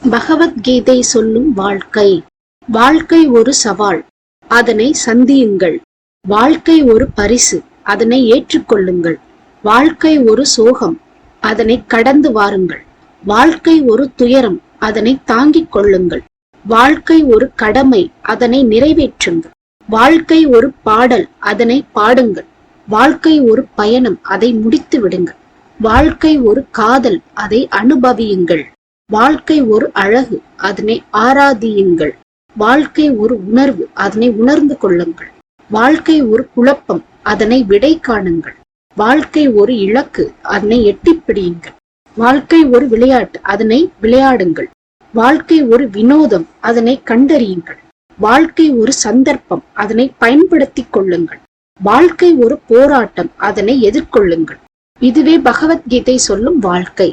பகவத்கீதை சொல்லும் வாழ்க்கை. வாழ்க்கை ஒரு சவால், அதனை சந்தியுங்கள். வாழ்க்கை ஒரு பரிசு, அதனை ஏற்றுக்கொள்ளுங்கள். வாழ்க்கை ஒரு சோகம், அதனை கடந்து வாருங்கள். வாழ்க்கை ஒரு துயரம், அதனை தாங்கிக் கொள்ளுங்கள். வாழ்க்கை ஒரு கடமை, அதனை நிறைவேற்றுங்கள். வாழ்க்கை ஒரு பாடல், அதனை பாடுங்கள். வாழ்க்கை ஒரு பயணம், அதை முடித்து விடுங்கள். வாழ்க்கை ஒரு காதல், அதை அனுபவியுங்கள். வாழ்க்கை ஒரு அழகு, அதனை ஆராதியுங்கள். வாழ்க்கை ஒரு உணர்வு, அதனை உணர்ந்து கொள்ளுங்கள். வாழ்க்கை ஒரு குழப்பம், அதனை விடை காணுங்கள். வாழ்க்கை ஒரு இலக்கு, அதனை எட்டிப்பிடியுங்கள். வாழ்க்கை ஒரு விளையாட்டு, அதனை விளையாடுங்கள். வாழ்க்கை ஒரு வினோதம், அதனை கண்டறியுங்கள். வாழ்க்கை ஒரு சந்தர்ப்பம், அதனை பயன்படுத்திக் கொள்ளுங்கள். வாழ்க்கை ஒரு போராட்டம், அதனை எதிர்கொள்ளுங்கள். இதுவே பகவத்கீதை சொல்லும் வாழ்க்கை.